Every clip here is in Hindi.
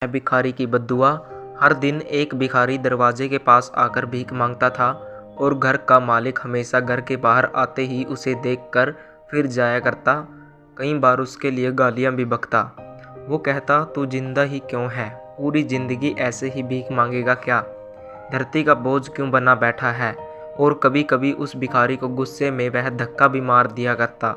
है भिखारी की बद्दुआ। हर दिन एक भिखारी दरवाजे के पास आकर भीख मांगता था और घर का मालिक हमेशा घर के बाहर आते ही उसे देखकर फिर जाया करता। कई बार उसके लिए गालियां भी बकता। वो कहता, तू जिंदा ही क्यों है, पूरी जिंदगी ऐसे ही भीख मांगेगा क्या, धरती का बोझ क्यों बना बैठा है। और कभी कभी उस भिखारी को गुस्से में वह धक्का भी मार दिया करता।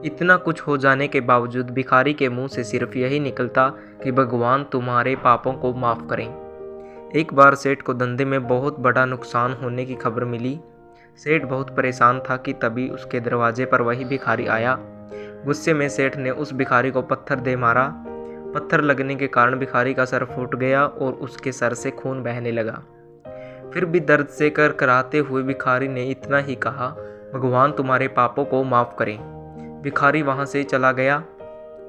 इतना कुछ हो जाने के बावजूद भिखारी के मुंह से सिर्फ यही निकलता कि भगवान तुम्हारे पापों को माफ़ करें। एक बार सेठ को धंधे में बहुत बड़ा नुकसान होने की खबर मिली। सेठ बहुत परेशान था कि तभी उसके दरवाजे पर वही भिखारी आया। गुस्से में सेठ ने उस भिखारी को पत्थर दे मारा। पत्थर लगने के कारण भिखारी का सर फूट गया और उसके सर से खून बहने लगा। फिर भी दर्द से करकराते हुए भिखारी ने इतना ही कहा, भगवान तुम्हारे पापों को माफ़ करें। भिखारी वहाँ से चला गया।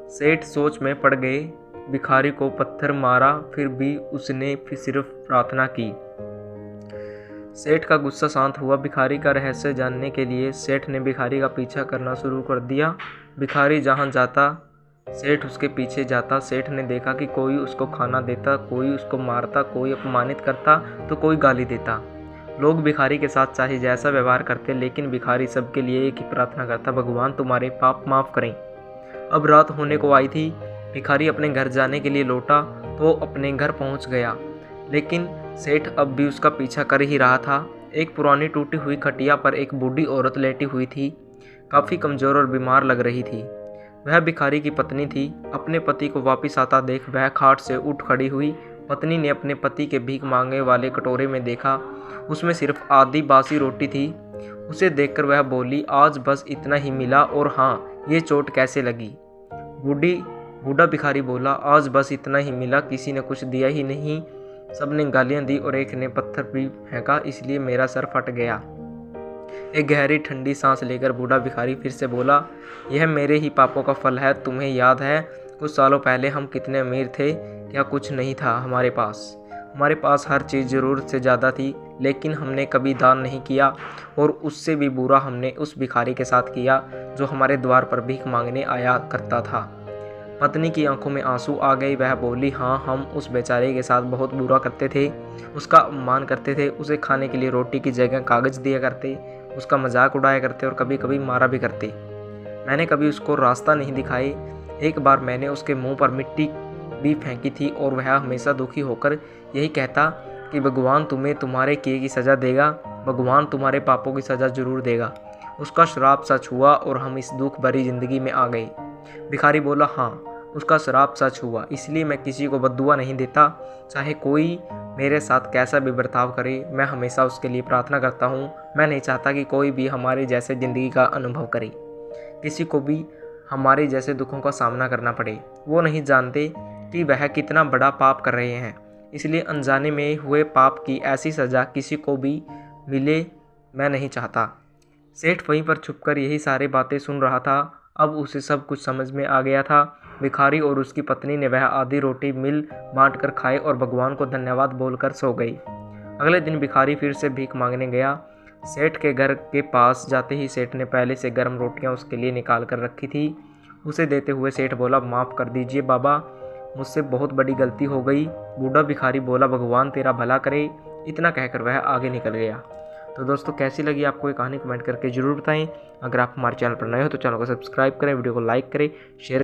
सेठ सोच में पड़ गए। भिखारी को पत्थर मारा, फिर भी उसने सिर्फ प्रार्थना की। सेठ का गुस्सा शांत हुआ। भिखारी का रहस्य जानने के लिए सेठ ने भिखारी का पीछा करना शुरू कर दिया। भिखारी जहाँ जाता सेठ उसके पीछे जाता। सेठ ने देखा कि कोई उसको खाना देता, कोई उसको मारता, कोई अपमानित करता तो कोई गाली देता। लोग भिखारी के साथ चाहे जैसा व्यवहार करते, लेकिन भिखारी सबके लिए एक ही प्रार्थना करता, भगवान तुम्हारे पाप माफ़ करें। अब रात होने को आई थी। भिखारी अपने घर जाने के लिए लौटा तो अपने घर पहुंच गया, लेकिन सेठ अब भी उसका पीछा कर ही रहा था। एक पुरानी टूटी हुई खटिया पर एक बूढ़ी औरत लेटी हुई थी। काफ़ी कमज़ोर और बीमार लग रही थी। वह भिखारी की पत्नी थी। अपने पति को वापस आता देख वह खाट से उठ खड़ी हुई। पत्नी ने अपने पति के भीख मांगने वाले कटोरे में देखा, उसमें सिर्फ आधी बासी रोटी थी। उसे देखकर वह बोली, आज बस इतना ही मिला, और हाँ, ये चोट कैसे लगी। बूढ़ा भिखारी बोला, आज बस इतना ही मिला, किसी ने कुछ दिया ही नहीं, सबने गालियां दी और एक ने पत्थर भी फेंका, इसलिए मेरा सर फट गया। एक गहरी ठंडी सांस लेकर बूढ़ा भिखारी फिर से बोला, यह मेरे ही पापों का फल है। तुम्हें याद है कुछ सालों पहले हम कितने अमीर थे, क्या कुछ नहीं था हमारे पास हर चीज़ ज़रूरत से ज़्यादा थी, लेकिन हमने कभी दान नहीं किया, और उससे भी बुरा हमने उस भिखारी के साथ किया जो हमारे द्वार पर भीख मांगने आया करता था। पत्नी की आंखों में आंसू आ गए। वह बोली, हाँ, हम उस बेचारे के साथ बहुत बुरा करते थे, उसका अपमान करते थे, उसे खाने के लिए रोटी की जगह कागज़ दिया करते, उसका मजाक उड़ाया करते और कभी कभी मारा भी करते। मैंने कभी उसको रास्ता नहीं दिखाए। एक बार मैंने उसके मुंह पर मिट्टी भी फेंकी थी और वह हमेशा दुखी होकर यही कहता कि भगवान तुम्हें तुम्हारे किए की सज़ा देगा, भगवान तुम्हारे पापों की सज़ा जरूर देगा। उसका श्राप सच हुआ और हम इस दुख भरी जिंदगी में आ गए। भिखारी बोला, हाँ, उसका श्राप सच हुआ, इसलिए मैं किसी को बद्दुआ नहीं देता। चाहे कोई मेरे साथ कैसा भी बर्ताव करे, मैं हमेशा उसके लिए प्रार्थना करता हूँ। मैं नहीं चाहता कि कोई भी हमारे जैसे ज़िंदगी का अनुभव करे, किसी को भी हमारे जैसे दुखों का सामना करना पड़े। वो नहीं जानते कि वह कितना बड़ा पाप कर रहे हैं, इसलिए अनजाने में हुए पाप की ऐसी सज़ा किसी को भी मिले, मैं नहीं चाहता। सेठ वहीं पर छुपकर यही सारी बातें सुन रहा था। अब उसे सब कुछ समझ में आ गया था। भिखारी और उसकी पत्नी ने वह आधी रोटी मिल बांट कर खाए और भगवान को धन्यवाद बोलकर सो गई। अगले दिन भिखारी फिर से भीख मांगने गया। सेठ के घर के पास जाते ही सेठ ने पहले से गर्म रोटियां उसके लिए निकाल कर रखी थी। उसे देते हुए सेठ बोला, माफ़ कर दीजिए बाबा, मुझसे बहुत बड़ी गलती हो गई। बूढ़ा भिखारी बोला, भगवान तेरा भला करे। इतना कहकर वह आगे निकल गया। तो दोस्तों, कैसी लगी आपको ये कहानी, कमेंट करके ज़रूर बताएं। अगर आप हमारे चैनल पर नए हो तो चैनल को सब्सक्राइब करें, वीडियो को लाइक करें, शेयर